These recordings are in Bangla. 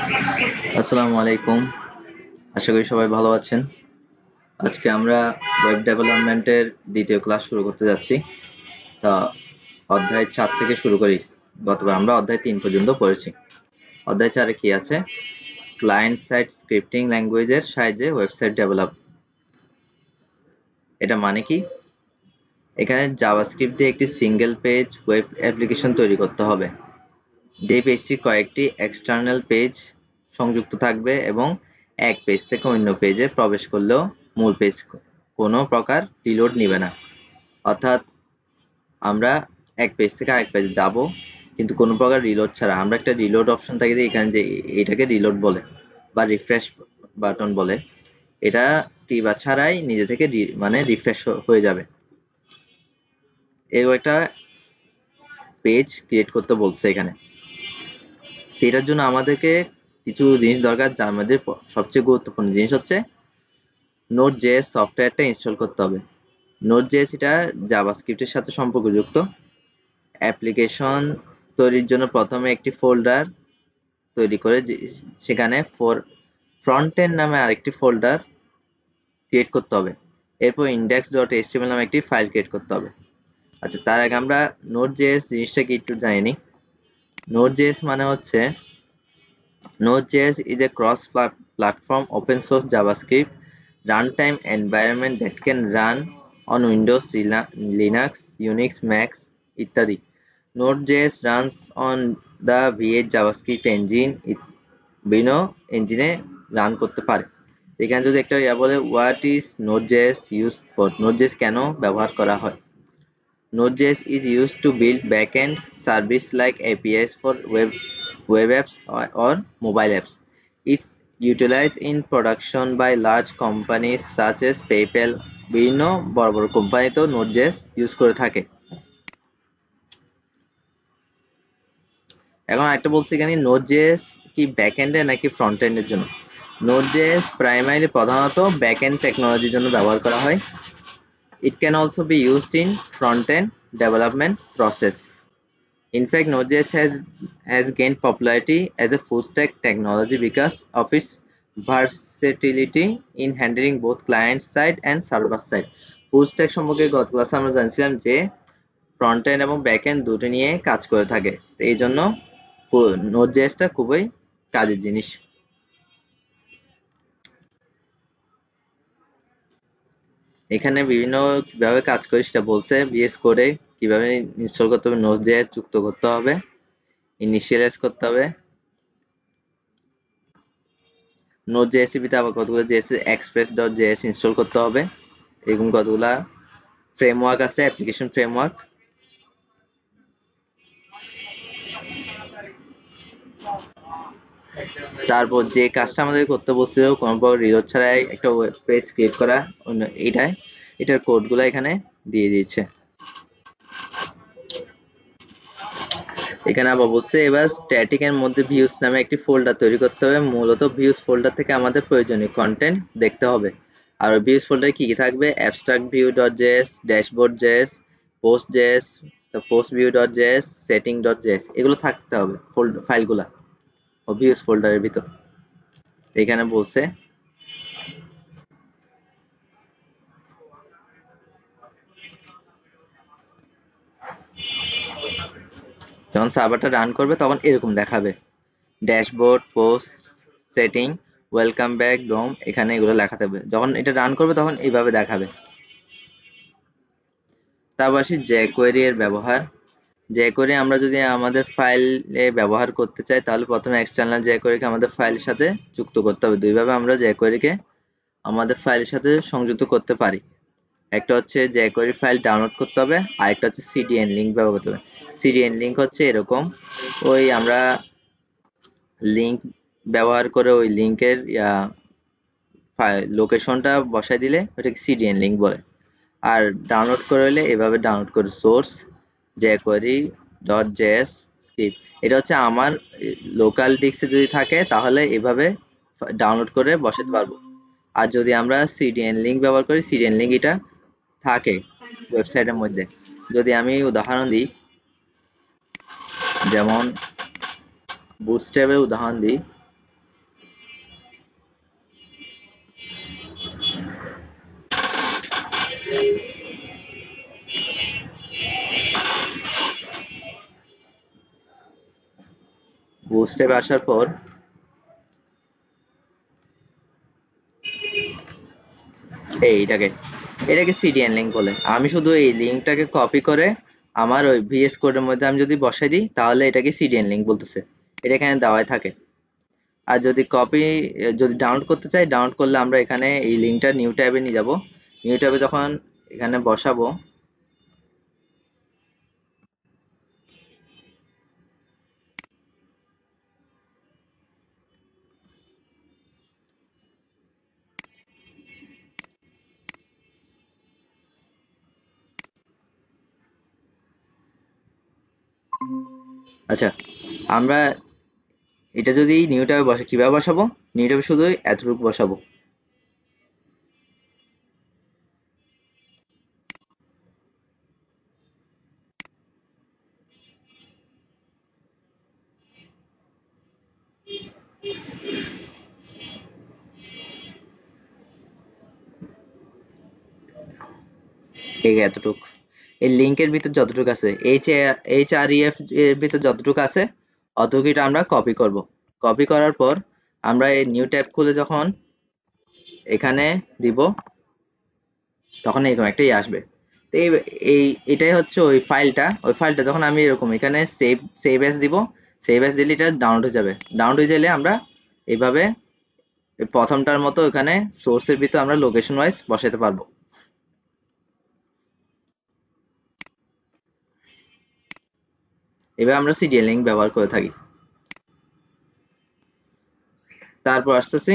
আসসালামু আলাইকুম। আশা করি সবাই ভালো আছেন। আজকে আমরা ওয়েব ডেভেলপমেন্টের দ্বিতীয় ক্লাস শুরু করতে যাচ্ছি। তা অধ্যায় 4 থেকে শুরু করি। গতবার আমরা অধ্যায় 3 পর্যন্ত পড়েছি। অধ্যায় 4 এ কি আছে? ক্লায়েন্ট সাইড স্ক্রিপ্টিং ল্যাঙ্গুয়েজের সাহায্যে ওয়েবসাইট ডেভেলপ। এটা মানে কি? এখানে জাভাস্ক্রিপ্ট দিয়ে একটি সিঙ্গেল পেজ ওয়েব অ্যাপ্লিকেশন তৈরি করতে হবে। যে পেজটি কয়েকটি এক্সটার্নাল পেজ সংযুক্ত থাকবে এবং এক পেজ থেকে অন্য পেজে প্রবেশ করলেও মূল পেজ কোনো প্রকার রিলোড নিবে না। অর্থাৎ আমরা এক পেজ থেকে আরেক পেজে যাব, কিন্তু কোনো প্রকার রিলোড ছাড়া। আমরা একটা রিলোড অপশন থাকে এখানে, যে এটাকে রিলোড বলে বা রিফ্রেশ বাটন বলে। এটা টিপা ছাড়াই নিজে থেকে মানে রিফ্রেশ হয়ে যাবে। এর একটা পেজ ক্রিয়েট করতে বলছে এখানে। এটার জন্য আমাদেরকে কিছু জিনিস দরকার, যার মধ্যে সবচেয়ে গুরুত্বপূর্ণ জিনিস হচ্ছে নোড.জেএস সফটওয়্যারটা ইনস্টল করতে হবে। নোড.জেএস এটা জাভাস্ক্রিপ্টের সাথে সম্পর্কযুক্ত। অ্যাপ্লিকেশন তৈরির জন্য প্রথমে একটি ফোল্ডার তৈরি করে সেখানে ফ্রন্ট এন্ড নামে আরেকটি ফোল্ডার ক্রিয়েট করতে হবে। এরপর index.html নামে একটি ফাইল ক্রিয়েট করতে হবে। আচ্ছা, তার আগে আমরা নোড.জেএস জিনিসটা কি একটু জানি নি। নোড.জেএস মানে হচ্ছে Node.js is a cross-platform open-source JavaScript runtime environment that can run on Windows, Linux, Unix, Mac ইত্যাদি। Node.js runs on the V8 JavaScript engine বিভিন্ন ইঞ্জিনে রান করতে পারে। এখানে যদি একটা বলে, what is Node.js used for? Node.js কেন ব্যবহার করা হয়? Node.js is used to build backend service like APIs for web apps or mobile apps. It's utilized in production by large companies such as PayPal. বিভিন্ন বড় বড় কোম্পানিতেও Node.js ইউজ করে থাকে। এখন একটা বলছি এখানে, Node.js কি ব্যাকএন্ডে নাকি ফ্রন্ট এন্ডের জন্য? Node.js প্রাইমারিলি প্রধানত ব্যাকএন্ড টেকনোলজির জন্য ব্যবহার করা হয়। It can also be used in front-end development process. In fact, Node.js has gained popularity as a full-stack technology because of its versatility in handling both client-side and server-side. Full-stack সম্পর্কে গত ক্লাসে আমরা জানছিলাম যে ফ্রন্ট এন্ড এবং ব্যাক এন্ড দুটো নিয়ে কাজ করে থাকে। তো এই জন্য Node.js টা খুবই কাজের জিনিস। এখানে বিভিন্ন কিভাবে কাজ করে সেটা বলছে। VS কোডে কিভাবে ইনস্টল করতে হবে, Node.js যুক্ত করতে হবে, ইনিশিয়ালাইজ করতে হবে। Node.js আবার কতগুলো express.js ইনস্টল করতে হবে। এরকম কতগুলা ফ্রেমওয়ার্ক আছে, অ্যাপ্লিকেশন ফ্রেমওয়ার্ক। তারপর যে কাজটা আমাদের করতে বলছিল, কোনো প্রকার রিলোড ছাড়াই একটা ওয়েব পেজ ক্রিয়েট করা, এটার কোডগুলো এখানে দিয়ে দিয়েছে। এখানে আবার বলছে এবার স্ট্যাটিক এর মধ্যে ভিউস নামে একটি ফোল্ডার তৈরি করতে হবে। মূলত ভিউস ফোল্ডার থেকে আমাদের প্রয়োজনীয় কন্টেন্ট দেখতে হবে। আর ভিউস ফোল্ডারে কি কি থাকবে? অ্যাবস্ট্রাক্ট ভিউ.js, ড্যাশবোর্ড.js, পোস্ট.js, পোস্ট ভিউ.js, সেটিং.js, এগুলো থাকতে হবে ফাইলগুলা ও ভিউস ফোল্ডারের ভিতর। এখানে বলছে যখন সার্ভারটা রান করবে তখন এরকম দেখাবে, dashboard, post, setting, welcome back, ডোম, এখানে এগুলো লেখা থাকবে। যখন এটা রান করবে তখন এইভাবে দেখাবে। তারপর আসি jQuery এর ব্যবহার। jQuery আমরা যদি আমাদের ফাইলে ব্যবহার করতে চাই তাহলে প্রথমে এক্সটার্নাল jQuery কে আমাদের ফাইলের সাথে যুক্ত করতে হবে। দুইভাবে আমরা jQuery কে আমাদের ফাইলের সাথে সংযুক্ত করতে পারি। একটা হচ্ছে jQuery ফাইল ডাউনলোড করতে হবে, আর একটা হচ্ছে CDN লিংক ব্যবহার করতে হবে। CDN লিংক হচ্ছে এরকম, ওই আমরা লিংক ব্যবহার করে ওই লিংকের লোকেশনটা বসাই দিলে ওটাকে CDN লিংক বলে। আর ডাউনলোড করে হলে এভাবে ডাউনলোড করে সোর্স jQuery.js স্ক্রিপ্ট, এটা হচ্ছে আমার লোকাল ডিস্কে যদি থাকে তাহলে এভাবে ডাউনলোড করে বসাতে পারবো। আর যদি আমরা CDN লিংক ব্যবহার করি, CDN লিংক এটা থাকে ওয়েবসাইটের মধ্যে। যদি আমি উদাহরণ দিই, যেমন বুটস্ট্র্যাপের উদাহরণ দিই, বুটস্ট্র্যাপে আসার পর এটাকে সিডিএন লিঙ্ক বলে। আমি শুধু এই লিঙ্কটাকে কপি করে আমার ওই ভিএস কোডের মধ্যে আমি যদি বসাই দিই তাহলে এটাকে সিডিএন লিঙ্ক বলতেছে। এটা এখানে দেওয়াই থাকে। আর যদি ডাউনলোড করতে চাই, ডাউনলোড করলে আমরা এখানে এই লিঙ্কটা নিউ ট্যাবে নিয়ে যাব। নিউ ট্যাবে যখন এখানে বসাবো, আচ্ছা আমরা এটা যদি নিউ ট্যাবে কিভাবে বসাবো, নিউ ট্যাবে শুধু এতটুকু বসাবো। এই এতটুক এই লিঙ্কের ভিতর যতটুকু আছে, এইচআরইএফ এর ভিতর যতটুকু আছে অতটুকুটা আমরা কপি করব। কপি করার পর আমরা এই নিউ ট্যাব খুলে যখন এখানে দিব তখন এরকম একটা আসবে। তো এটাই হচ্ছে ওই ফাইলটা যখন আমি এরকম এখানে সেভ এস দিব, সেভ এস দিলে এটা ডাউনলোড হয়ে যাবে। ডাউনলোড হয়ে গেলে আমরা এইভাবে প্রথমটার মতো এখানে সোর্সের ভিতর আমরা লোকেশন ওয়াইজ বসাতে পারবো। এবার আমরা সিডিএল লিঙ্ক ব্যবহার করে থাকি। তারপর আসতেছি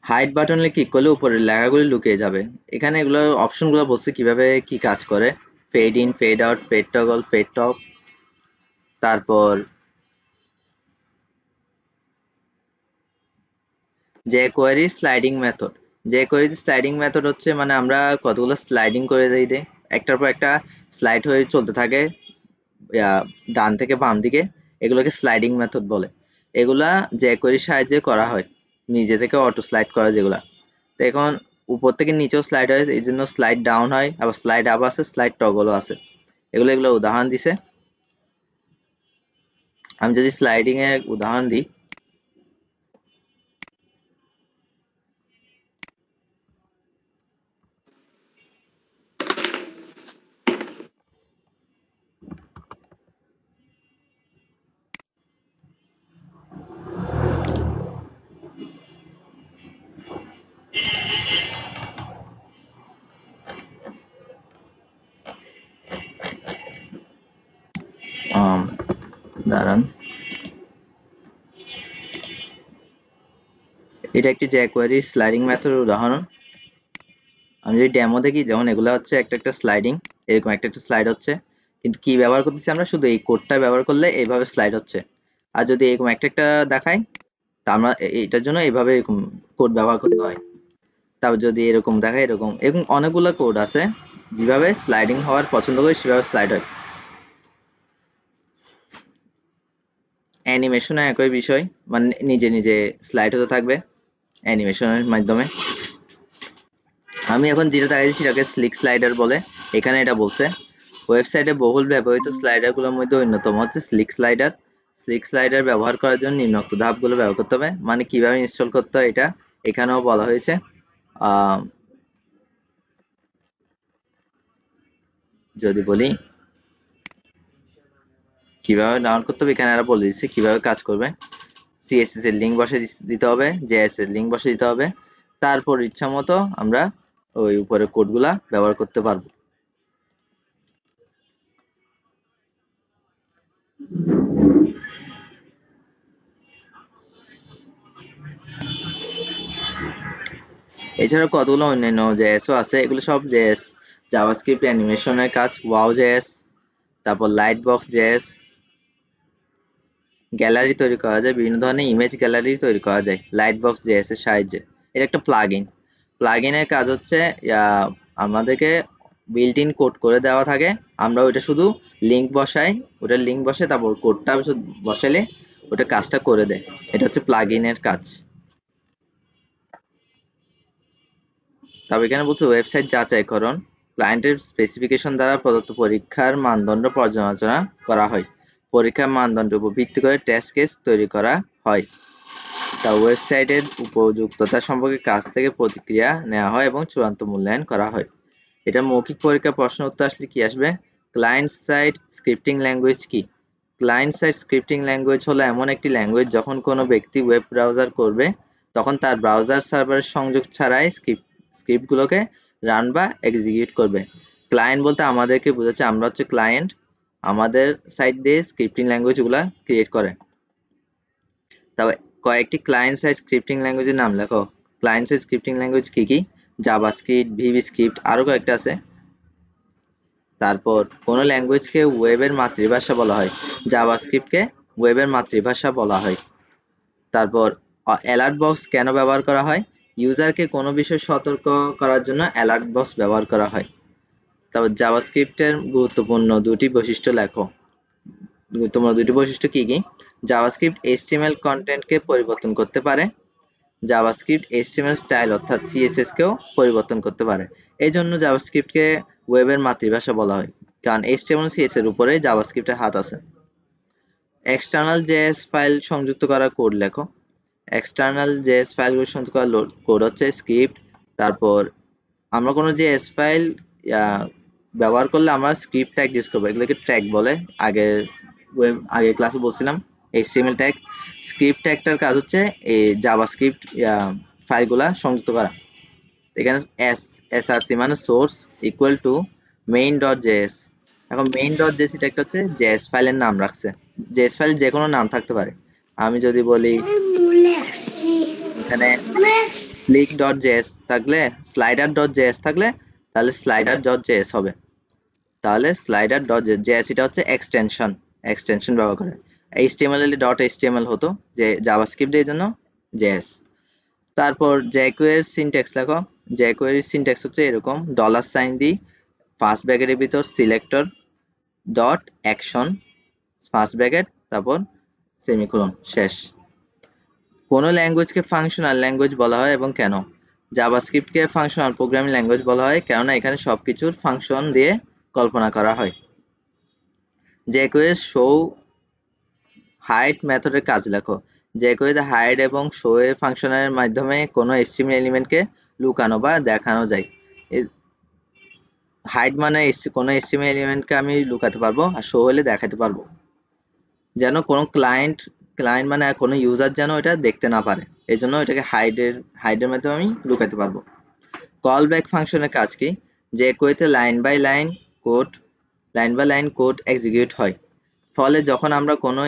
হাইড বাটনে ক্লিক করলে উপরের লেখাগুলি লুকিয়ে যাবে। এখানে এগুলো অপশনগুলো বলছে কিভাবে কি কাজ করে। Fade in, fade out, fade toggle, fade top. তারপর jQuery sliding method. jQuery sliding method হচ্ছে মানে আমরা কতগুলো স্লাইডিং করে দিই একটার পর একটা স্লাইড হয়ে চলতে থাকে ডান থেকে বাম দিকে, এগুলোকে স্লাইডিং মেথড বলে। এগুলা jQuery সাহায্যে করা হয়, নিজে থেকে অটো স্লাইড করা যেগুলা। তো এখন উপর থেকে নিচেও স্লাইড হয়, এই জন্য স্লাইড ডাউন হয়, আবার স্লাইড আপ আছে, স্লাইড টগলও আছে। এগুলো উদাহরণ দিছে। আমি যদি স্লাইডিং এর উদাহরণ দিই, দাঁড়ান, এটা একটি jQuery স্লাইডিং মেথডের উদাহরণ। আমি যদি ডেমো দেখি, যেমন এগুলো হচ্ছে একটা একটা স্লাইডিং, এরকম একটা একটা স্লাইড হচ্ছে, কিন্তু কি ব্যবহার করতেছি আমরা, শুধু এই কোডটা ব্যবহার করলে এইভাবে স্লাইড হচ্ছে। আর যদি এরকম একটা একটা দেখাই, তা আমরা এটার জন্য এইভাবে এরকম কোড ব্যবহার করতে হয়। তারপর যদি এরকম দেখায়, এরকম এরকম অনেকগুলো কোড আছে, যেভাবে স্লাইডিং হওয়ার পছন্দ করি সেভাবে স্লাইড হয়। অ্যানিমেশনে একই বিষয়, মানে নিজে নিজে স্লাইড হতে থাকবে অ্যানিমেশনের মাধ্যমে। আমি এখন যেটা দেখাচ্ছি সেটাকে স্লিক স্লাইডার বলে। এখানে এটা বলছে ওয়েবসাইটে বহুল ব্যবহৃত স্লাইডারগুলোর মধ্যে অন্যতম হচ্ছে স্লিক স্লাইডার। স্লিক স্লাইডার ব্যবহার করার জন্য নিম্নোক্ত ধাপগুলো ব্যবহার করতে হবে। মানে কিভাবে ইনস্টল করতে হয় এটা এখানেও বলা হয়েছে। যদি বলি কিভাবে ডাউনলোড করতে হবে, এখানে বলে দিচ্ছে কিভাবে কাজ করবে। সিএসএস এর লিঙ্ক বসে দিতে হবে, জেএস এর লিঙ্ক বসে দিতে হবে। তারপর ইচ্ছা মতো আমরা ওই উপরে কোডগুলা ব্যবহার করতে পারবো। এছাড়া কতগুলো অন্যান্য জেএসও আছে, এগুলো সব জেএস জাভাস্ক্রিপ্ট অ্যানিমেশনের কাজ। ওয়াও জেএস, তারপর লাইট বক্স জেএস, গ্যালারি তৈরি করা যায়, বিভিন্ন ধরনের ইমেজ গ্যালারি তৈরি করা যায় লাইট বক্স জেএস এর সাহায্যে। এটা একটা প্লাগইনের কাজ হচ্ছে আমাদেরকে বিল্ট ইন কোড করে দেওয়া থাকে, আমরা ওইটা শুধু লিঙ্ক বসাই, ওটার লিঙ্ক বসে তারপর কোডটা বসালে ওটা কাজটা করে দেয়। এটা হচ্ছে প্লাগইনের কাজ। তবে এখানে বলছে ওয়েবসাইট যাচাইকরণ ক্লায়েন্টের স্পেসিফিকেশন দ্বারা প্রদত্ত পরীক্ষার মানদণ্ড পর্যালোচনা করা হয়। পরীক্ষার মানদণ্ডের উপর ভিত্তি করে টেস্ট কেস তৈরি করা হয়। তা ওয়েবসাইটের উপযুক্ততা সম্পর্কে কাজ থেকে প্রতিক্রিয়া নেওয়া হয় এবং চূড়ান্ত মূল্যায়ন করা হয়। এটা মৌখিক পরীক্ষা প্রশ্ন উত্তর আসলে কি আসবে? ক্লায়েন্ট সাইড স্ক্রিপ্টিং ল্যাঙ্গুয়েজ কি? ক্লায়েন্ট সাইড স্ক্রিপ্টিং ল্যাঙ্গুয়েজ হলো এমন একটি ল্যাঙ্গুয়েজ যখন কোনো ব্যক্তি ওয়েব ব্রাউজার করবে তখন তার ব্রাউজার সার্ভারের সংযোগ ছাড়াই স্ক্রিপ্টগুলোকে রান বা এক্সিকিউট করবে। ক্লায়েন্ট বলতে আমাদেরকে বোঝাচ্ছে, আমরা হচ্ছে ক্লায়েন্ট, আমাদের সাইট দিয়ে স্ক্রিপ্টিং ল্যাঙ্গুয়েজগুলো ক্রিয়েট করে। তবে কয়েকটি ক্লায়েন্ট সাইড স্ক্রিপ্টিং ল্যাঙ্গুয়েজের নাম লেখো। ক্লায়েন্ট সাইড স্ক্রিপ্টিং ল্যাঙ্গুয়েজ কি কি? জাভাস্ক্রিপ্ট, ভিবি স্ক্রিপ্ট, আরো কয়েকটা আছে। তারপর কোন ল্যাঙ্গুয়েজকে ওয়েবের মাতৃভাষা বলা হয়? জাভাস্ক্রিপ্টকে ওয়েবের মাতৃভাষা বলা হয়। তারপর অ্যালার্ট বক্স কেন ব্যবহার করা হয়? ইউজারকে কোনো বিষয়ে সতর্ক করার জন্য অ্যালার্ট বক্স ব্যবহার করা হয়। তারপর জাভাস্ক্রিপ্টের গুরুত্বপূর্ণ দুটি বৈশিষ্ট্য লেখো। গুরুত্বপূর্ণ দুটি বৈশিষ্ট্য কি কি? জাভাস্ক্রিপ্ট HTML কন্টেন্টকে পরিবর্তন করতে পারে। জাভাস্ক্রিপ্ট HTML স্টাইল অর্থাৎ CSS কেও পরিবর্তন করতে পারে। এই জন্য জাভাস্ক্রিপ্টকে ওয়েবের মাতৃভাষা বলা হয়, কারণ HTML CSS এর উপরে জাভাস্ক্রিপ্টের হাত আছে। এক্সটার্নাল JS ফাইল সংযুক্ত করার কোড লেখো। এক্সটার্নাল JS ফাইলগুলো সংযুক্ত করার কোড হচ্ছে স্ক্রিপ্ট। তারপর আমরা কোনো JS ফাইল ব্যবহার করলে আমরা স্ক্রিপ্ট ট্যাগ ইউজ করবো, এগুলোকে ট্যাগ বলে। আগে ক্লাসে বলছিলাম HTML ট্যাগ। স্ক্রিপ্ট ট্যাগটার কাজ হচ্ছে এই জাভাস্ক্রিপ্ট ফাইলগুলা সংযুক্ত করা। এখানে src মানে সোর্স ইকুয়াল টু main.js। এখন main.js এটা একটা হচ্ছে JS ফাইলের নাম রাখছে। JS ফাইল যে কোনো নাম থাকতে পারে। আমি যদি বলি এখানে click.js থাকলে slider.js থাকলে তাহলে slider.js হবে। তাহলে slider.js এটা হচ্ছে এক্সটেনশন ব্যবহার করে। HTML এর .html হতো যে জাভাস্ক্রিপ্ট এর জন্য JS। তারপর jQuery এর সিনট্যাক্স লেখো। jQuery এর সিনট্যাক্স হচ্ছে এরকম, $সাইন দিই, ফার্স্ট ব্র্যাকেটের ভিতর selector dot action first bracket, তারপর সেমিকোলন, শেষ। কোন ল্যাঙ্গুয়েজকে ফাংশনাল ল্যাঙ্গুয়েজ বলা হয় এবং কেন? জাভাস্ক্রিপ্টকে ফাংশনাল প্রোগ্রামিং ল্যাঙ্গুয়েজ বলা হয় কেননা এখানে সবকিছুর ফাংশন দিয়ে কল্পনা করা হয়। jQuery শো হাইড মেথডের কাজ লেখো। jQuery হাইড এবং শো এর ফাংশনের মাধ্যমে কোনো HTML এলিমেন্টকে লুকানো বা দেখানো যায়। হাইড মানে কোনো HTML এলিমেন্টকে আমি লুকাতে পারবো, আর শো হলে দেখাতে পারবো, যেন কোনো ক্লায়েন্ট মানে কোনো ইউজার যেন এটা দেখতে না পারে। এই জন্য এটাকে হাইডের মাধ্যমে আমি লুকাতে পারবো। কল ব্যাক ফাংশনের কাজ কি? jQuery line by line code execute হয়। ফলে যখন আমরা কোনো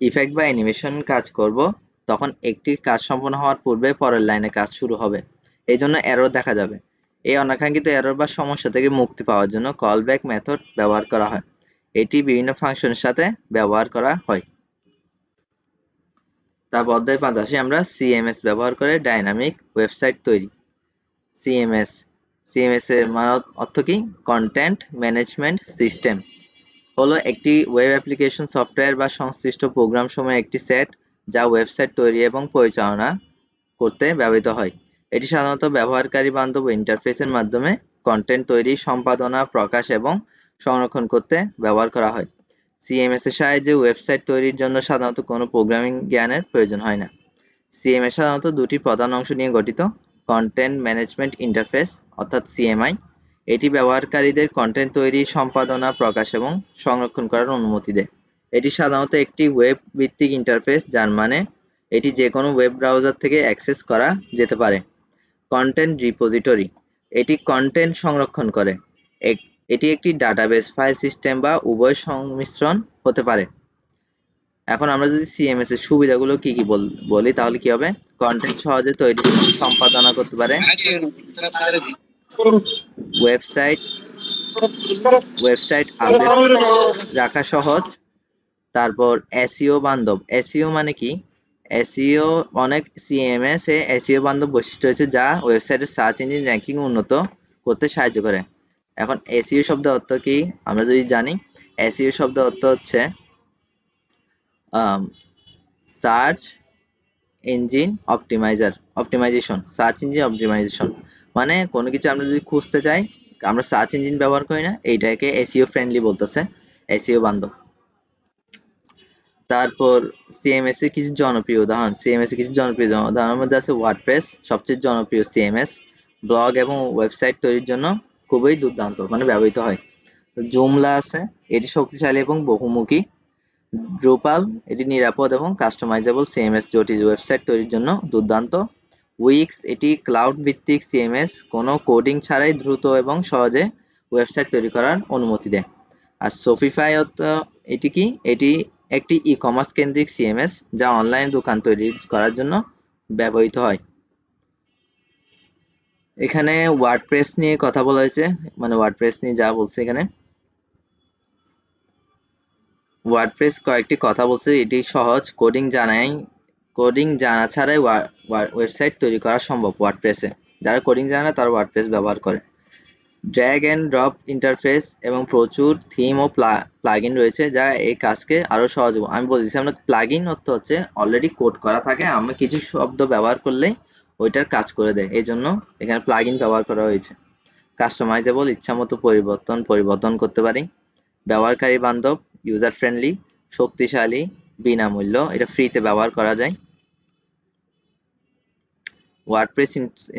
ইফেক্ট বা অ্যানিমেশন কাজ করব তখন একটি কাজ সম্পন্ন হওয়ার পূর্বে পরের লাইনে কাজ শুরু হবে। এই জন্য এরর দেখা যাবে। এই অনাকাঙ্ক্ষিত এরর বা সমস্যা থেকে মুক্তি পাওয়ার জন্য কল ব্যাক মেথড ব্যবহার করা হয়। এটি বিভিন্ন ফাংশনের সাথে ব্যবহার করা হয়। তারপর অধ্যায় 5 আসি আমরা। CMS ব্যবহার করে ডাইনামিক ওয়েবসাইট তৈরি। CMS এর অর্থ কি? কন্টেন্ট ম্যানেজমেন্ট সিস্টেম হলো একটি ওয়েব অ্যাপ্লিকেশন সফটওয়্যার বা সংশ্লিষ্ট প্রোগ্রাম সমূহের একটি সেট যা ওয়েবসাইট তৈরি এবং পরিচালনা করতে ব্যবহৃত হয়। এটি সাধারণত ব্যবহারকারী বান্ধব ইন্টারফেসের মাধ্যমে কন্টেন্ট তৈরি, সম্পাদনা, প্রকাশ এবং সংরক্ষণ করতে ব্যবহার করা হয়। CMS এর সাহায্যে ওয়েবসাইট তৈরির জন্য সাধারণত কোনো প্রোগ্রামিং জ্ঞানের প্রয়োজন হয় না। CMS সাধারণত দুটি প্রধান অংশ নিয়ে গঠিত: কন্টেন্ট ম্যানেজমেন্ট ইন্টারফেস অর্থাৎ CMI। এটি ব্যবহারকারীদের কন্টেন্ট তৈরি, সম্পাদনা, প্রকাশ এবং সংরক্ষণ করার অনুমতি দেয়। এটি সাধারণত একটি ওয়েব ভিত্তিক ইন্টারফেস, যার মানে এটি যে কোনো ওয়েব ব্রাউজার থেকে অ্যাক্সেস করা যেতে পারে। কন্টেন্ট রিপোজিটরি, এটি কন্টেন্ট সংরক্ষণ করে। এটি একটি ডাটাবেস, ফাইল সিস্টেম বা উভয় সংমিশ্রণ হতে পারে। এখন আমরা যদি CMS এর সুবিধাগুলো কি কি বলি তাহলে কি হবে? কন্টেন্ট সহজে তৈরি সম্পাদনা করতে পারে, ওয়েবসাইট আপডেট রাখা সহজ, তারপর SEO বান্ধব। SEO মানে কি? SEO অনেক CMS এ SEO বান্ধব বৈশিষ্ট্য রয়েছে যা ওয়েবসাইটের সার্চ ইঞ্জিন র্যাঙ্কিং উন্নত করতে সাহায্য করে। এখন SEO শব্দ অর্থ কি আমরা যদি জানি, SEO শব্দ অর্থ হচ্ছে search engine optimisation, search engine optimisation. মানে কোনো কিছু আমরা যদি খুঁজতে চাই, আমরা সার্চ ইঞ্জিন ব্যবহার করি না, এইটাকে এসইও ফ্রেন্ডলি বলতেছে, এসইও বান্ধব। তারপর সিএমএস এর কিছু জনপ্রিয় উদাহরণ, সিএমএস এর কিছু জনপ্রিয় উদাহরণের মধ্যে আছে ওয়ার্ডপ্রেস, সবচেয়ে জনপ্রিয় সিএমএস, ব্লগ এবং ওয়েবসাইট তৈরির জন্য খুবই দুর্দান্ত, মানে ব্যবহৃত হয়। জুমলা আছে, এটি শক্তিশালী এবং বহুমুখী। ড্রুপাল, এটি নিরাপদ এবং কাস্টমাইজেবল সিএমএস, জটিল ওয়েবসাইট তৈরির জন্য দুর্দান্ত। উইক্স, এটি ক্লাউড ভিত্তিক সিএমএস, কোনো কোডিং ছাড়াই দ্রুত এবং সহজে ওয়েবসাইট তৈরি করার অনুমতি দেয়। আর শপিফাই, এটি কি, এটি একটি ই কমার্স কেন্দ্রিক সিএমএস যা অনলাইন দোকান তৈরি করার জন্য ব্যবহৃত হয়। এখানে ওয়ার্ডপ্রেস নিয়ে কথা বলা হয়েছে, মানে ওয়ার্ডপ্রেস নিয়ে যা বলছে এখানে, ওয়ার্ডপ্রেস কয়েকটি কথা বলছে, এটি সহজ, কোডিং জানা ছাড়াই ওয়েবসাইট তৈরি করা সম্ভব ওয়ার্ডপ্রেসে। যারা কোডিং জানে না তারা ওয়ার্ডপ্রেস ব্যবহার করে। ড্র্যাগ এন্ড ড্রপ ইন্টারফেস এবং প্রচুর থিম ও প্লাগইন রয়েছে যা এই কাজকে আরো সহজ। আমি বলছি আমরা প্লাগইন অর্থ হচ্ছে অলরেডি কোড করা থাকে, আমরা কিছু শব্দ ব্যবহার করলেই ওইটার কাজ করে দেয়, এই জন্য এখানে প্লাগইন ব্যবহার করা হয়েছে। কাস্টমাইজেবল, ইচ্ছামতো পরিবর্তন করতে পারি। ব্যবহারকারী বান্ধব, ইউজার ফ্রেন্ডলি। শক্তিশালী, বিনামূল্য, এটা ফ্রিতে ব্যবহার করা যায়। ওয়ার্ডপ্রেস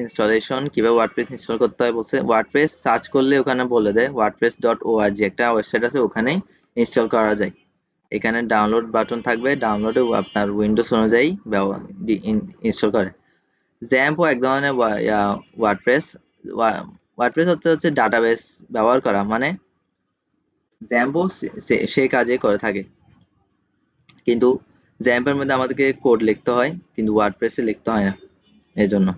ইনস্টলেশন, কিভাবে ওয়ার্ডপ্রেস ইনস্টল করতে হয় বলছে, ওয়ার্ডপ্রেস সার্চ করলে ওখানে বলে দেয়, wordpress.org একটা ওয়েবসাইট আছে, ওখানেই ইনস্টল করা যায়। এখানে ডাউনলোড বাটন থাকবে, ডাউনলোডে আপনার উইন্ডোজ অনুযায়ী ইনস্টল করে। জ্যাম্প এক ধরনের ওয়ার্ডপ্রেস, ওয়ার্ডপ্রেস হচ্ছে ডাটাবেস ব্যবহার করা, মানে জ্যাম্পও সেই কাজে করে থাকে, কিন্তু জ্যাম্পের মধ্যে আমাদেরকে কোড লিখতে হয়, কিন্তু ওয়ার্ডপ্রেসে লিখতে হয় না, এই জন্য।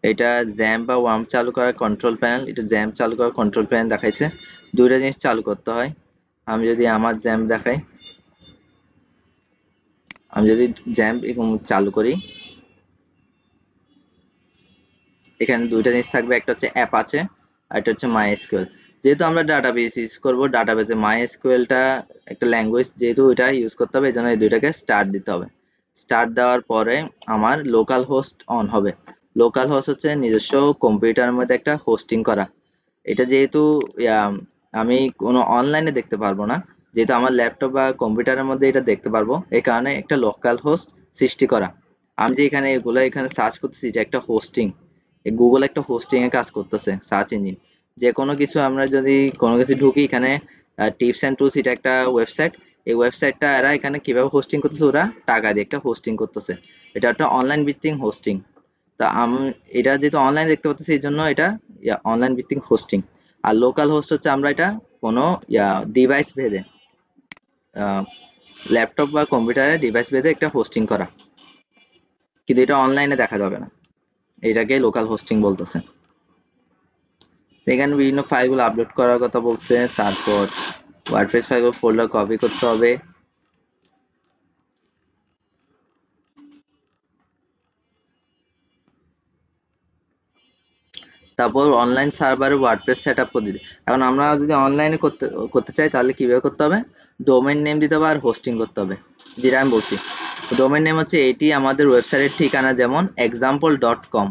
এটা জ্যাম্প বা ওয়ার্ম চালু করার কন্ট্রোল প্যানেল, এটা জ্যাম্প চালু করার কন্ট্রোল প্যানেল দেখাইছে। দুইটা জিনিস চালু করতে হয়। আমি যদি আমার জ্যাম্প দেখাই, আমি যদি জ্যাম্প চালু করি, এখানে দুইটা জিনিস থাকবে, একটা হচ্ছে অ্যাপাচে আর একটা হচ্ছে মাইএসকিউএল। যেহেতু আমরা ডাটাবেস ইউজ করবো, ডাটাবেসে মাইএসকিউএলটা একটা ল্যাঙ্গুয়েজ, যেহেতু এটা ইউজ করতে হবে, এই জন্য এই দুইটাকে স্টার্ট দিতে হবে। স্টার্ট দেওয়ার পরে আমার লোকাল হোস্ট অন হবে। লোকাল হোস্ট হচ্ছে নিজস্ব কম্পিউটারের মধ্যে একটা হোস্টিং করা। এটা যেহেতু আমি কোনো অনলাইনে দেখতে পারবো না, যেহেতু আমার ল্যাপটপ বা কম্পিউটারের মধ্যে এটা দেখতে পারবো, এই কারণে একটা লোকাল হোস্ট সৃষ্টি করা। আমি যে এখানে সার্চ করতেছি, যে একটা হোস্টিং, গুগল একটা হোস্টিং এ কাজ করতেছে, সার্চ ইঞ্জিন। যে কোনো কিছু আমরা যদি কোনো কিছু ঢুকি, এখানে টিপস এন্ড টুলস, এটা একটা ওয়েবসাইট। এই ওয়েবসাইটটা এরা এখানে কিভাবে হোস্টিং করতেছে, ওরা টাকা দিয়ে একটা হোস্টিং করতেছে, এটা একটা অনলাইন ভিত্তিক হোস্টিং। তা আমি এটা যেহেতু অনলাইন দেখতে পাচ্ছি, এই জন্য এটা অনলাইন ভিত্তিক হোস্টিং। আর লোকাল হোস্ট হচ্ছে আমরা এটা কোনো ডিভাইস ভেদে, ল্যাপটপ বা কম্পিউটারে ডিভাইস ভেদে একটা হোস্টিং করা, কিন্তু এটা অনলাইনে দেখা যাবে না, এটাকে লোকাল হোস্টিং বলতেছে। এখানে বিভিন্ন ফাইলগুলো আপলোড করার কথা বলছে, তারপর ওয়ার্ডপ্রেস ফাইলগুলো ফোল্ডার কপি করতে হবে। তারপর অনলাইন সার্ভারে ওয়ার্ডপ্রেস সেটআপ করে দিতে। এখন আমরা যদি অনলাইনে করতে চাই, তাহলে কিভাবে করতে হবে, ডোমেইন নেম দিতে হবে আর হোস্টিং করতে হবে, যেটা আমি বলছি। ডোমেইন নেম হচ্ছে এটি আমাদের ওয়েবসাইটের ঠিকানা, যেমন example.com।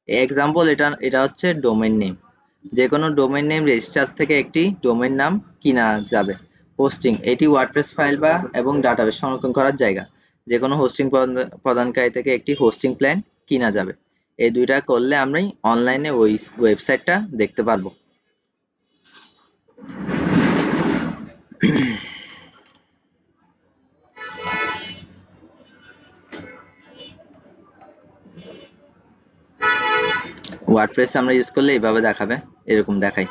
এক্সাম্পল, এটা হচ্ছে ডোমেইন নেম। যে কোনো ডোমেইন নেম রেজিস্ট্রার থেকে একটি ডোমেইন নাম কিনা যাবে। হোস্টিং, এটি ওয়ার্ডপ্রেস ফাইল এবং ডাটাবেস সংরক্ষণ করার জায়গা। যে কোনো হোস্টিং প্রদানকারী থেকে একটি হোস্টিং প্ল্যান কিনা যাবে। এই দুইটা করলে আমরা অনলাইনে ওই ওয়েবসাইটটা দেখতে পারবো। ওয়ার্ডপ্রেস আমরা ইউজ করলে এইভাবে দেখাবে, এরকম দেখাই।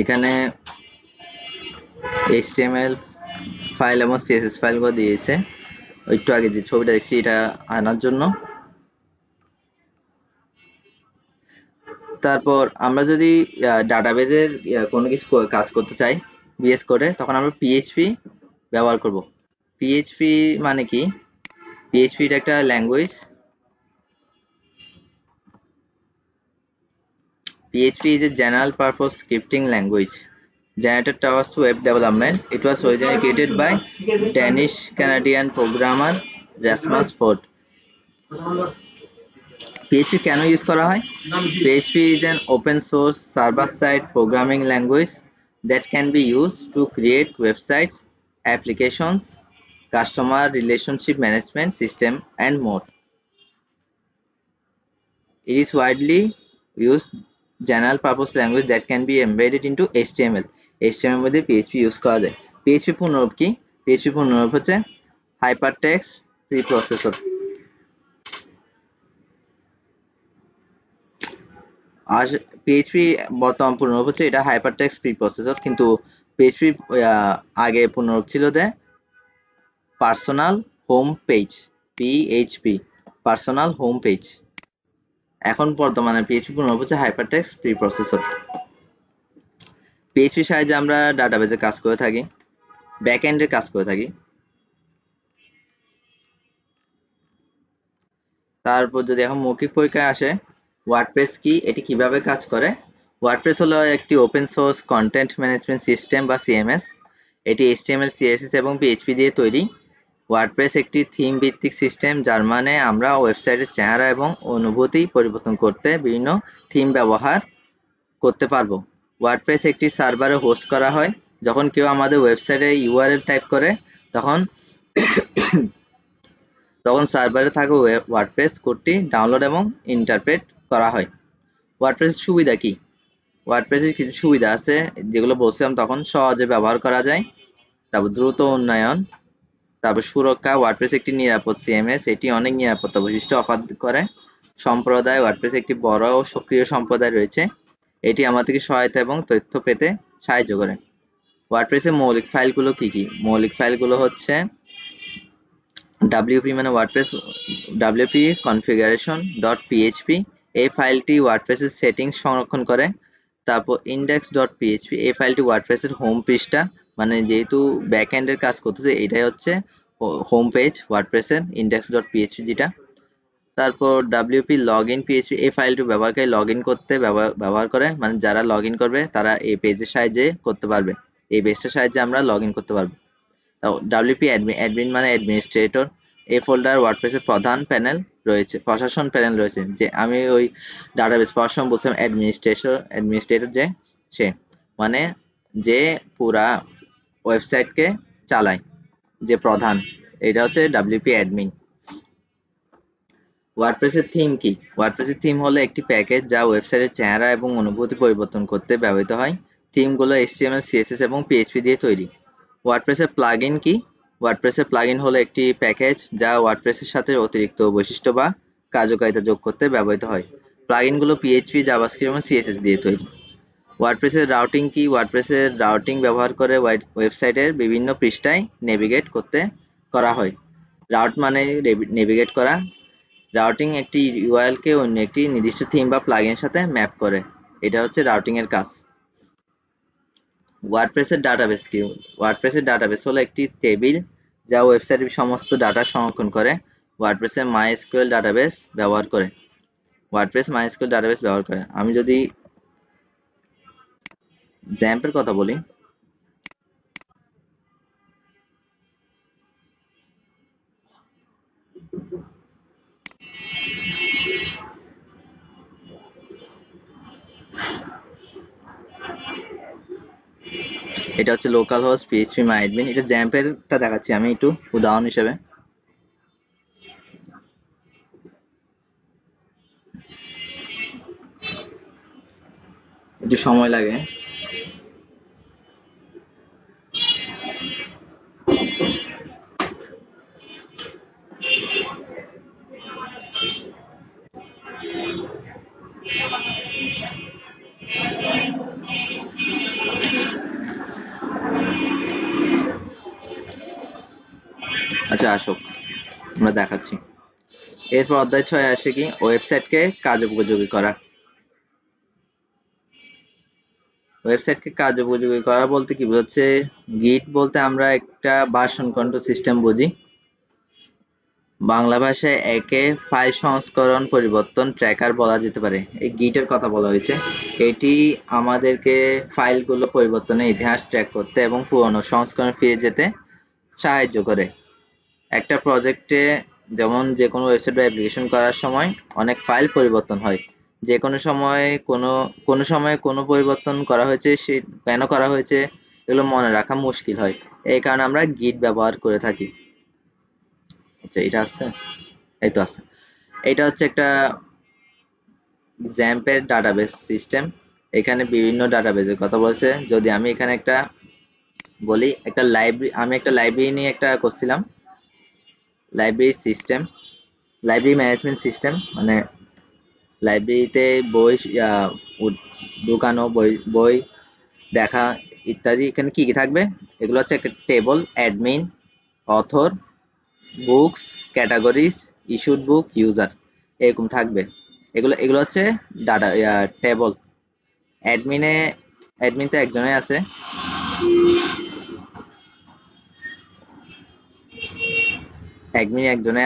এখানে HTML ফাইল এবং CSS ফাইলগুলো দিয়েছে, একটু আগে যে ছবিটা দেখছি এটা আনার জন্য। তারপর আমরা যদি ডাটাবেজের কোনো কিছু কাজ করতে চাই বিএস করে, তখন আমরা PHP ব্যবহার করব। পিএইচপি মানে কি? পিএইচপি এটা একটা language. PHP is a general purpose scripting language generated towards web development. It was originally created by Danish Canadian programmer Rasmus Ford. PHP কেন ইউজ করা হয়? PHP is an open source server-side programming language that can be used to create websites, applications, customer relationship management system, and more. It is widely used general purpose language that can be embedded into HTML. HTML মধ্যে PHP ইউজ করা যায়। PHP পূর্ণরূপ কি? PHP পূর্ণরূপ হচ্ছে Hypertext Preprocessor। আর PHP বর্তমান পূর্ণরূপ হচ্ছে এটা Hypertext Preprocessor, কিন্তু PHP আগে পূর্ণরূপ ছিল Personal Home Page, PHP, Personal Home Page। এখন বর্তমানে PHP পূর্ণরূপ হচ্ছে Hypertext Preprocessor। PHP সাহায্যে আমরা ডাটাবেজে কাজ করে থাকি, ব্যাকএন্ডে কাজ করে থাকি। তারপর যদি এখন মৌখিক পরীক্ষায় আসে, ওয়ার্ডপ্রেস কি, এটি কিভাবে কাজ করে? ওয়ার্ডপ্রেস হলো একটি open source content management system বা সিএমএস। এটি HTML, CSS এবং PHP দিয়ে তৈরি। ওয়ার্ডপ্রেস একটি থিম ভিত্তিক সিস্টেম, যার মানে আমরা ওয়েবসাইটের চেহারা এবং অনুভূতি পরিবর্তন করতে বিভিন্ন থিম ব্যবহার করতে পারবো। ওয়ার্ডপ্রেস একটি সার্ভারে হোস্ট করা হয়। যখন কেউ আমাদের ওয়েবসাইটে URL টাইপ করে তখন সার্ভারে থাকা ওয়ার্ডপ্রেস কোডটি ডাউনলোড এবং ইন্টারপ্রেট করা হয়। ওয়ার্ডপ্রেসের সুবিধা কি? ওয়ার্ডপ্রেসের কিছু সুবিধা আছে যেগুলো বলছিলাম তখন। সহজে ব্যবহার করা যায়, তারপর দ্রুত উন্নয়ন, তারপর সুরক্ষা। ওয়ার্ডপ্রেস একটি নিরাপদ সিএমএস, এটি অনেক নিরাপত্তা বৈশিষ্ট্য অফার করে। সম্প্রদায়, ওয়ার্ডপ্রেস একটি বড় ও সক্রিয় সম্প্রদায় রয়েছে, এটি আমাদেরকে সহায়তা এবং তথ্য পেতে সাহায্য করে। ওয়ার্ডপ্রেসের মৌলিক ফাইলগুলো কি কি? মৌলিক ফাইলগুলো হচ্ছে WP মানে ওয়ার্ডপ্রেস, WP configuration.php, এই ফাইলটি ওয়ার্ডপ্রেসের সেটিংস সংরক্ষণ করে। তারপর index.php, এই ফাইলটি ওয়ার্ডপ্রেসের হোম পৃষ্ঠা, মানে যেহেতু ব্যাকএন্ডের কাজ করতেছে এটাই হচ্ছে হোম পেজ ওয়ার্ডপ্রেসের, index.php যেটা। তারপর WP login PHP, এই ফাইলটি ব্যবহারকারী লগ ইন করতে ব্যবহার করে, মানে যারা লগ ইন করবে তারা এই পেজের সাহায্যে করতে পারবে, এই পেজটার সাহায্যে আমরা লগ ইন করতে পারবো। WP admin মানে অ্যাডমিনিস্ট্রেটর, এই ফোল্ডার ওয়ার্ডপ্রেসের প্রধান প্যানেল রয়েছে, প্রশাসন প্যানেল রয়েছে। যে আমি ওই ডাটাবেস প্রশাসন বলছিলাম, অ্যাডমিনিস্ট্রেটর যে সে, মানে যে পুরা ওয়েবসাইটকে চালায়, যে প্রধান, এটা হচ্ছে WP অ্যাডমিন। ওয়ার্ডপ্রেসের থিম কি? ওয়ার্ডপ্রেসের থিম হলো একটি প্যাকেজ যা ওয়েবসাইটের চেহারা এবং অনুভূতি পরিবর্তন করতে ব্যবহৃত হয়। থিমগুলো HTML, CSS এবং PHP দিয়ে তৈরি। ওয়ার্ডপ্রেসের প্লাগইন কি? ওয়ার্ডপ্রেসের প্লাগইন হলো একটি প্যাকেজ যা ওয়ার্ডপ্রেসের সাথে অতিরিক্ত বৈশিষ্ট্য বা কার্যকারিতা যোগ করতে ব্যবহৃত হয়। প্লাগইনগুলো PHP, জাভাস্ক্রিপ্ট এবং CSS দিয়ে তৈরি। ওয়ার্ডপ্রেসের রাউটিং কি? ওয়ার্ডপ্রেসের রাউটিং ব্যবহার করে ওয়েবসাইটের বিভিন্ন পৃষ্ঠায় নেভিগেট করা হয়। রাউট মানে নেভিগেট করা। রাউটিং একটি URL কে অন্য একটি নির্দিষ্ট থিম বা প্লাগইনের সাথে ম্যাপ করে, এটা হচ্ছে রাউটিং এর কাজ। ওয়ার্ডপ্রেসের ডাটাবেস কি? ওয়ার্ডপ্রেসের ডাটাবেস হলো একটি টেবিল যা ওয়েবসাইটের সমস্ত ডাটা সংরক্ষণ করে। ওয়ার্ডপ্রেসের MySQL ডাটাবেস ব্যবহার করে। ওয়ার্ডপ্রেস MySQL ডাটাবেস ব্যবহার করে। আমি যদি জ্যাম্পের কথা বলি, এটা হচ্ছে লোকাল হোস্ট PHP MyAdmin। এটা জ্যাম্পেরটা দেখাচ্ছি আমি একটু উদাহরণ হিসেবে। একটু সময় লাগে। আচ্ছা আসুক, আমরা দেখাচ্ছি। এরপর অধ্যায় 6 আসে কি? ওয়েবসাইটকে কাজ উপযোগী করা। ওয়েবসাইটকে কার্যোপযোগী করা বলতে কি বোঝাচ্ছে? গিট বলতে আমরা একটা ভার্সন কন্ট্রোল সিস্টেম বুঝি। বাংলা ভাষায় একে ফাইল সংস্করণ পরিবর্তন ট্র্যাকার বলা যেতে পারে। এই গিটের কথা বলা হয়েছে। এটি আমাদেরকে ফাইলগুলো পরিবর্তনের ইতিহাস ট্র্যাক করতে এবং পুরনো সংস্করণে ফিরে যেতে সাহায্য করে। একটা প্রজেক্টে যেমন যে কোনো ওয়েবসাইট বা অ্যাপ্লিকেশন করার সময় অনেক ফাইল পরিবর্তন হয়। যে কোনো সময় কোনো সময়ে কোনো পরিবর্তন করা হয়েছে, সে কেন করা হয়েছে এগুলো মনে রাখা মুশকিল হয়। এই কারণে আমরা গিট ব্যবহার করে থাকি। আচ্ছা, এটা আছে, এই তো আছে। এটা হচ্ছে একটা জ্যাম্পের ডাটাবেস সিস্টেম। এখানে বিভিন্ন ডাটাবেসের কথা বলছে। যদি আমি এখানে একটা বলি, আমি একটা লাইব্রেরি নিয়ে একটা করছিলাম, library system, library management system, মানে লাইব্রেরিতে বই ঢুকানো, বই দেখা ইত্যাদি। এখানে কি কি থাকবে? এগুলো হচ্ছে একটা table, admin, author, books, categories, issued book, user, এরকম থাকবে। এগুলো হচ্ছে ডাটা টেবল। অ্যাডমিন তো একজনে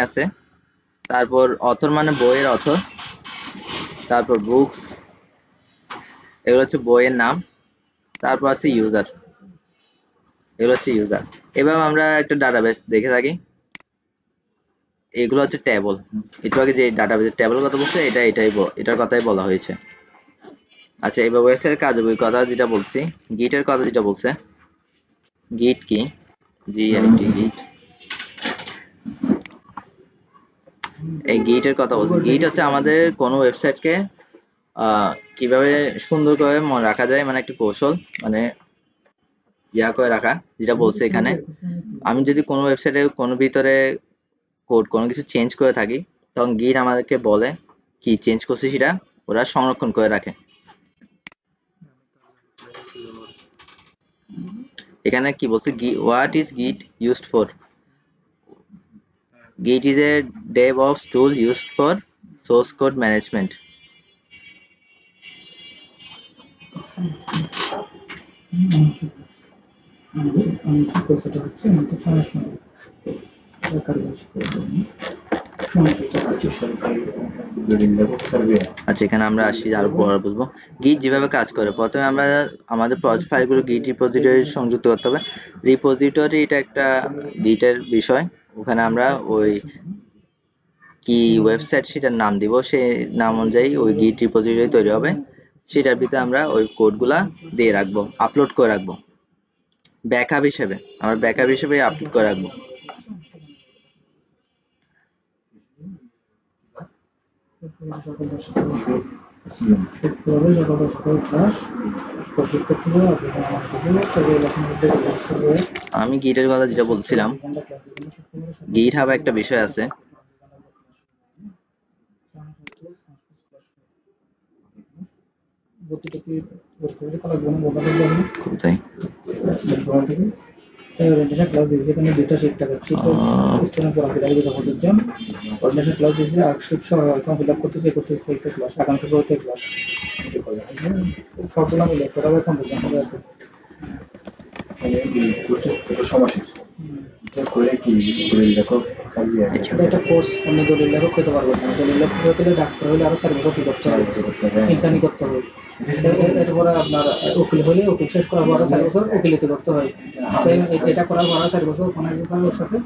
আছে। তারপর অথর মানে বইয়ের অথর। তারপর বুকস, এগুলো হচ্ছে বইয়ের নাম। তারপর আছে ইউজার, এগুলো হচ্ছে ইউজার। এভাবে আমরা একটা ডাটাবেস দেখে থাকি। এগুলো হচ্ছে টেবল। একটু আগে যে ডাটাবেসের টেবল কথা বলছে, এটার কথাই বলা হয়েছে। আচ্ছা, এবার ওয়েবসাইটের কার্যকরী কথা যেটা বলছি, গিটের কথা যেটা বলছে। গিট কি? জিআইটি, গিট। এই গিটের কথা বলছি। গিট হচ্ছে আমাদের কোনো ওয়েবসাইটকে কিভাবে সুন্দর করে মনে রাখা যায়, মানে একটা কৌশল, মানে করে রাখা, যেটা বলছে এখানে। আমি যদি কোনো ওয়েবসাইটে কোনো ভিতরে কোনো কিছু চেঞ্জ করে থাকি, তখন গিট আমাদেরকে বলে কি চেঞ্জ করছি, সেটা ওরা সংরক্ষণ করে রাখে। এখানে কি বলছে? হোয়াট ইজ গিট used for? Git is a DevOps tool used for source code management. আচ্ছা, এখানে আমরা আসি, আরো পরে বুঝবো গিট যেভাবে কাজ করে। প্রথমে আমরা আমাদের প্রজেক্ট ফাইলগুলো গিট রিপোজিটরি সংযুক্ত করতে হবে। রিপোজিটরি এটা একটা গিটের বিষয়। ওখানে আমরা ওই কি ওয়েবসাইট সেটার নাম দিব, সেই নাম অনুযায়ী ওই গিট রিপোজিটরি তৈরি হবে। সেটার ভিতরে আমরা ওই কোডগুলা দিয়ে রাখবো, আপলোড করে রাখবো। ব্যাকআপ হিসেবে আপলোড করে রাখবো। আমি গিটের কথা যেটা বলছিলাম, গিট হাব একটা বিষয় আছে। কোথায়? ওরিয়েন্টেশন ক্লাস দিয়েছে, এখানে দুটো শিট থাকে। স্টুডেন্ট ফর আকিডাইজ সাপোর্টেড ওরিয়েন্টেশন ক্লাস দিয়েছে, আর্কশিপ সহ একদম ফিল আপ করতেছে এই ক্লাস আগামী শুক্রবার ক্লাস সবগুলো মিলে টোটাল কমপ্লিট হবে। একটা কোর্স আপনি দলিল লেখক হতে পারবেন না। দলিল লেখক হতে হলে ডাক্তার হলে আরো 4 বছর করতে হবে, ইন্টার্নি করতে হবে। এরপরে আপনার উকিল হলে উকিল শেষ করার পর 4 বছর উকিলিতে করতে হয়। এটা করার পর 4 বছর অনেক বছরের সাথে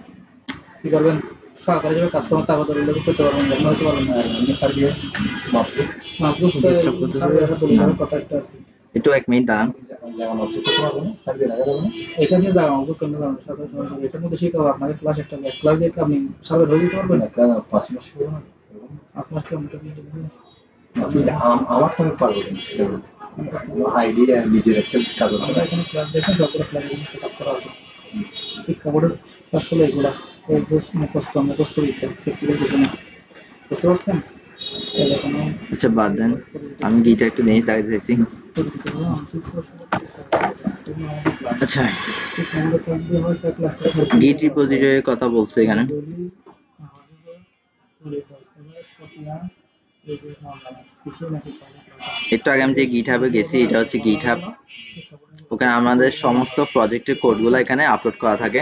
কি করবেন, সরকারি হিসেবে কাজ করবেন, তারপর দলিল লেখক করতে পারবেন, না হতে পারবেন না। সার্ভিস মাপরুফ তো দলিল কথা একটা একটু 1 মিনিট দাঁড়ান। এটা নিয়ে যাওয়া আমাকে কেন জানার সাথে এটার মধ্যে শিখাবো আপনাকে ক্লাস একটা ক্লাস দিয়ে আপনি সার্ভে হয়ে যেতে পারবেন। 5 মাস করবো না, 5 মাস কমপ্লিট হয়ে যাবে। আমার তো পারবো না, আইডিয়া নিজের একটা কাজ আছে। এখানে ক্লাস দেখেন, সবগুলো ক্লাস সেট আপ করা আছে। শিক্ষা বোর্ডের আসলে এগুলা মুখস্থ বিদ্যা প্র্যাকটিক্যাল কিছু না, বুঝতে পারছেন? আচ্ছা, বাদ দেন, আমি গিটা একটু নেই তাই চাইছি। আচ্ছা, গিট রিপোজিটরির কথা বলছে এখানে। একটু আগে আমি যে গিট হাবে গেছি, এটা হচ্ছে গিট হাব। ওখানে আমাদের সমস্ত প্রজেক্টের কোডগুলো এখানে আপলোড করা থাকে।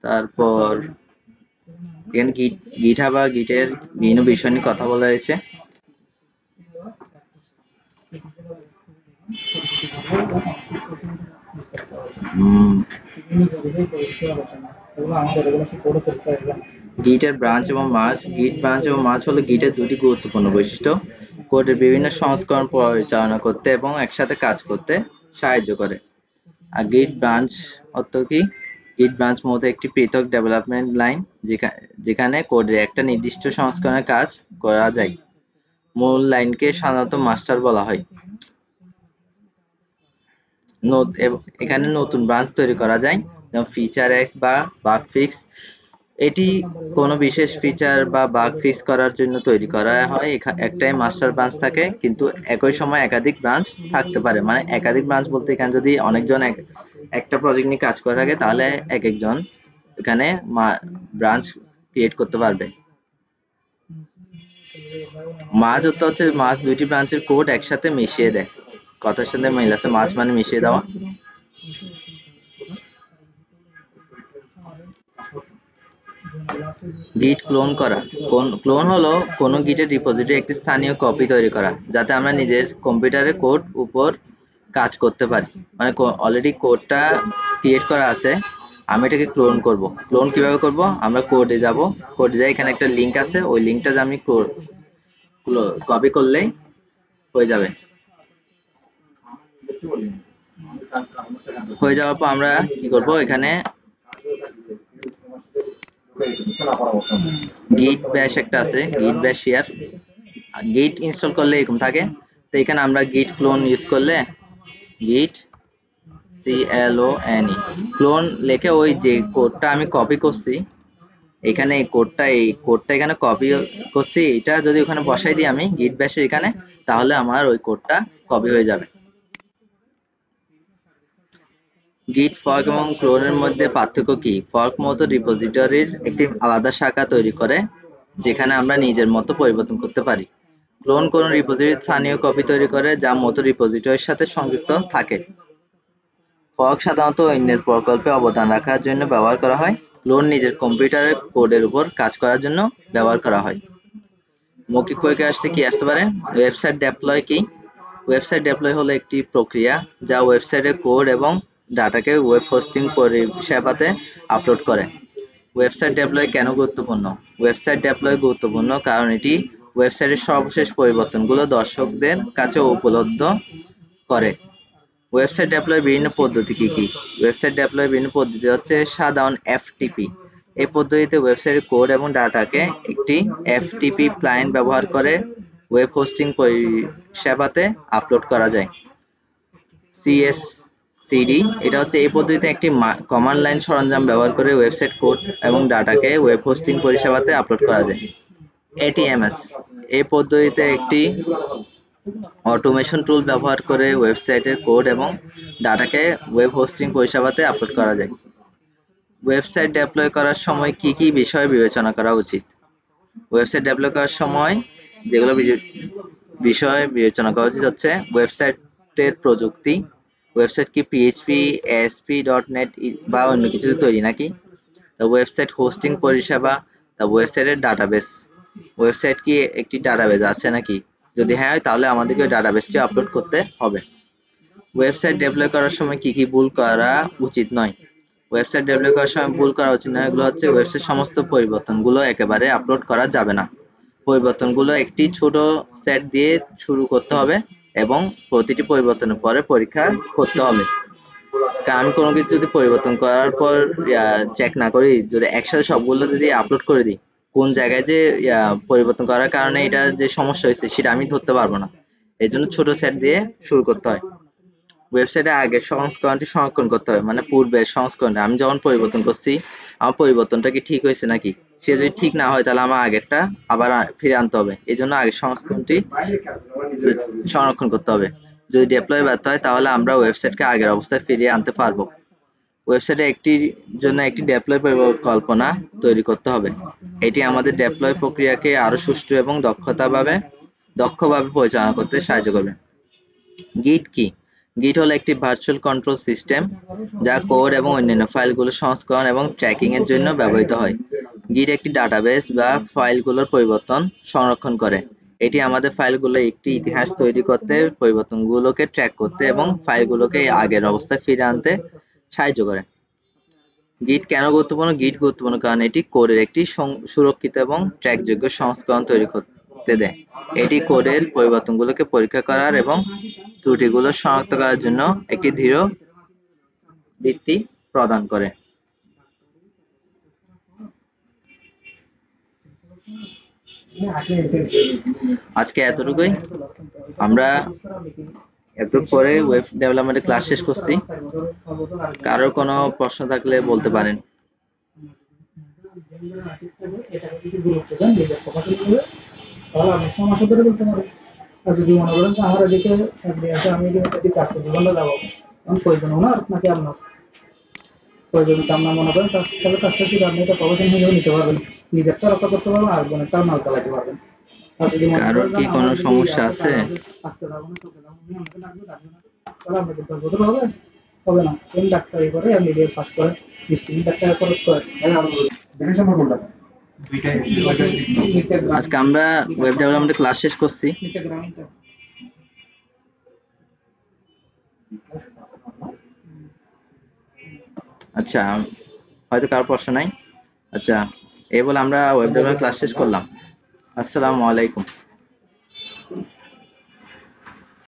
তারপর এখানে গিটহাব বা গিটের বিভিন্ন বিষয় নিয়ে কথা বলা হয়েছে। গিটের ব্রাঞ্চ এবং মার্জ। গিট ব্রাঞ্চ এবং মার্জ হলো গিটের দুটি গুরুত্বপূর্ণ বৈশিষ্ট্য। কোডের বিভিন্ন সংস্করণ পরিচালনা করতে এবং একসাথে কাজ করতে সাহায্য করে। আর গিট ব্রাঞ্চ অর্থ কি? গিট ব্রাঞ্চ মূলত একটি পৃথক ডেভেলপমেন্ট লাইন যেখানে কোডের একটা নির্দিষ্ট সংস্করণের কাজ করা যায়। মূল লাইনকে সাধারণত মাস্টার বলা হয়। এখানে নতুন ব্রাঞ্চ তৈরি করা যায়, যেমন ফিচার এক্স বা বাগ ফিক্স। এটি কোনো বিশেষ ফিচার বা বাগ ফিক্স করার জন্য তৈরি করা হয়। একটাই মাস্টার ব্রাঞ্চ থাকে, কিন্তু একই সময় একাধিক ব্রাঞ্চ থাকতে পারে। মানে একাধিক ব্রাঞ্চ বলতে এখানে যদি অনেকজন একটা প্রজেক্ট নিয়ে কাজ করে থাকে, তাহলে এক একজন এখানে ব্রাঞ্চ ক্রিয়েট করতে পারবে। মার্জ হচ্ছে মার্জ দুইটি ব্রাঞ্চের কোড একসাথে মিশিয়ে দেয়। কথার সাথে মিল আছে, মার্জ মানে মিশিয়ে দেওয়া। গিট ক্লোন করা। ক্লোন হলো কোনো গিটের রিপোজিটরি একটি স্থানীয় কপি তৈরি করা, যাতে আমরা নিজের কম্পিউটারের কোড উপর কাজ করতে পারি। মানে অলরেডি কোডটা ক্রিয়েট করা আছে, আমি এটাকে ক্লোন করব। ক্লোন কিভাবে করব? আমরা কোডে যাব, কোডে যাই, এখানে একটা লিংক আছে, ওই লিংকটা যে আমি কপি করলেই হয়ে যাবে। হয়ে যাওয়ার পর আমরা কি করব? এখানে গিট ব্যাশ একটা আছে, গিট ব্যাশ শেয়ার। গিট ইনস্টল করলে এরকম থাকে। তো এখানে আমরা গিট ক্লোন ইউজ করলে গিট CLONE ক্লোন লিখে ওই যে কোডটা আমি কপি করছি, এখানে এই কোডটা এখানে কপি করছি, এটা যদি ওখানে বসাই দিই আমি গিট ব্যাশে এখানে, তাহলে আমার ওই কোডটা কপি হয়ে যাবে। গিট ফর্ক এবং ক্লোনের মধ্যে পার্থক্য কি? ফর্ক মূলত রিপোজিটরির একটি আলাদা শাখা তৈরি করে, যেখানে আমরা নিজের মতো পরিবর্তন করতে পারি। ক্লোন কোনো রিপোজিটরির স্থানীয় কপি তৈরি করে, যা মতো রিপোজিটরির সাথে সংযুক্ত থাকে। ফর্ক সাধারণত অন্যের প্রকল্পে অবদান রাখার জন্য ব্যবহার করা হয়। ক্লোন নিজের কম্পিউটারের কোডের উপর কাজ করার জন্য ব্যবহার করা হয়। মৌখিক পরীক্ষায় আসলে কি আসতে পারে? ওয়েবসাইট ডেপ্লয় কি? ওয়েবসাইট ডেপ্লয় হলো একটি প্রক্রিয়া যা ওয়েবসাইটের কোড এবং ডাটাকে ওয়েব হোস্টিং পরিষেবাতে আপলোড করে। ওয়েবসাইট ডেপ্লয় কেন গুরুত্বপূর্ণ? ওয়েবসাইট ডেপ্লয় গুরুত্বপূর্ণ কারণ এটি ওয়েবসাইটের সর্বশেষ পরিবর্তনগুলো দর্শকদের কাছে উপলব্ধ করে। ওয়েবসাইট ডেপ্লয় বিভিন্ন পদ্ধতি কি কি? ওয়েবসাইট ডেপ্লয় বিভিন্ন পদ্ধতি হচ্ছে সাধারণ FTP। এই পদ্ধতিতে ওয়েবসাইটের কোড এবং ডাটাকে একটি FTP ক্লায়েন্ট ব্যবহার করে ওয়েব হোস্টিং পরিষেবাতে আপলোড করা যায়। CSCD এটা হচ্ছে এই পদ্ধতিতে একটি কমান্ড লাইন সরঞ্জাম ব্যবহার করে ওয়েবসাইট কোড এবং ডাটাকে ওয়েব হোস্টিং পরিষেবাতে আপলোড করা যায়। ATMS এই পদ্ধতিতে একটি অটোমেশন টুল ব্যবহার করে ওয়েবসাইটের কোড এবং ডাটাকে ওয়েব হোস্টিং পরিষেবাতে আপলোড করা যায়। ওয়েবসাইট ডেপ্লয় করার সময় কি কি বিষয় বিবেচনা করা উচিত? ওয়েবসাইট ডেপ্লয় করার সময় যেগুলো বিষয় বিবেচনা করা উচিত হচ্ছে ওয়েবসাইটের প্রযুক্তি, ওয়েবসাইট কি PHP, ASP.NET বা অন্য কিছু তৈরি নাকি, ওয়েবসাইট হোস্টিং পরিষেবা, ওয়েবসাইটের ডাটাবেস, ওয়েবসাইট কি একটি ডাটাবেস আছে নাকি, যদি হ্যাঁ হয় তাহলে আমাদেরকে ওই ডাটাবেসটি আপলোড করতে হবে। ওয়েবসাইট ডেপ্লয় করার সময় কি কি ভুল করা উচিত নয়? ওয়েবসাইট ডেভেলপ করার সময় ভুল করা উচিত নয়, এগুলো হচ্ছে ওয়েবসাইট সমস্ত পরিবর্তনগুলো একেবারে আপলোড করা যাবে না। পরিবর্তনগুলো একটি ছোট সেট দিয়ে শুরু করতে হবে এবং প্রতিটি পরিবর্তনের পরে পরীক্ষা করতে হবে। কারণ আমি কোনো কিছু যদি পরিবর্তন করার পর চেক না করি, যদি একসাথে সবগুলো যদি আপলোড করে দিই, কোন জায়গায় যে পরিবর্তন করার কারণে এটা যে সমস্যা হয়েছে সেটা আমি ধরতে পারবো না। এই জন্য ছোট সেট দিয়ে শুরু করতে হয়। ওয়েবসাইটে আগের সংস্করণটি সংরক্ষণ করতে হবে, মানে পূর্বের সংস্করণটা আমি যখন পরিবর্তন করছি, আমার পরিবর্তনটা কি ঠিক হয়েছে নাকি, সে যদি ঠিক না হয় তাহলে আমার আগেরটা আবার ফিরে আনতে হবে। এই জন্য আগের সংস্করণটি সংরক্ষণ করতে হবে। যদি ডেপ্লয় ব্যর্থ হয় তাহলে আমরা ওয়েবসাইটকে আগের অবস্থায় ফিরিয়ে আনতে পারবো। ওয়েবসাইটে একটির জন্য একটি ডেপ্লয় পরিকল্পনা তৈরি করতে হবে। এটি আমাদের ডেপ্লয় প্রক্রিয়াকে আরো সুষ্ঠু এবং দক্ষতাভাবে দক্ষভাবে পরিচালনা করতে সাহায্য করবে। গিট কি? গিট হলো একটি ভার্চুয়াল কন্ট্রোল সিস্টেম যা কোড এবং অন্যান্য ফাইলগুলো সংস্করণ এবং ট্র্যাকিং এর জন্য ব্যবহৃত হয়। গিট একটি ডাটাবেস বা ফাইলগুলোর পরিবর্তন সংরক্ষণ করে। এটি আমাদের ফাইলগুলোর একটি ইতিহাস তৈরি করতে, পরিবর্তনগুলোকে ট্র্যাক করতে এবং ফাইলগুলোকে আগের অবস্থায় ফিরিয়ে আনতে সাহায্য করে। গিট কেন গুরুত্বপূর্ণ? গিট গুরুত্বপূর্ণ কারণ এটি কোডের একটি সুরক্ষিত এবং ট্র্যাকযোগ্য সংস্করণ তৈরি করতে দেয়। এটি কোডের পরিবর্তনগুলোকে পরীক্ষা করার এবং ত্রুটিগুলো শনাক্ত করার জন্য একটি দৃঢ় ভিত্তি প্রদান করে। আজকে এতটুকুই। আমরা একটু পরে ওয়েব ডেভেলপমেন্টের ক্লাস শেষ করছি। কারোর কোনো প্রশ্ন থাকলে বলতে পারেন। তাহলে আপনি সমস্যা ধরে বলতে পারেন। আর যদি মনে করেন যে আমার এদিকে চাকরি আছে, আমি এদিকে কাজ করতে বন্ধ যাবো, তখন প্রয়োজন ওনার নাকি আপনার প্রয়োজন আপনার মনে করেন, তাহলে কাজটা শিখে আপনি একটা প্রফেশন হিসেবে নিতে পারবেন, নিজেরটা রক্ষা করতে পারবেন, আর বোনেরটাও নাল চালাতে পারবেন। আর যদি মনে কারোর করেন কি কোনো আমার সমস্যা আছে? আসতে যাবো না, চলতে যাবো না, আমাকে ডাকবে ডাকবে না, তাহলে আপনি কিন্তু বোধ হবে হবে না। সেম ডাক্তারি করে আপনি ডিএস পাস করেন, 20-30 লাখ টাকা খরচ করেন। আজকে আমরা ওয়েব ডেভেলপমেন্টের ক্লাস শেষ করছি। আচ্ছা, হয়তো কারোর প্রশ্ন নাই। আচ্ছা, এই বলে আমরা ওয়েব ডেভেলপমেন্ট ক্লাস শেষ করলাম। আসসালামু আলাইকুম।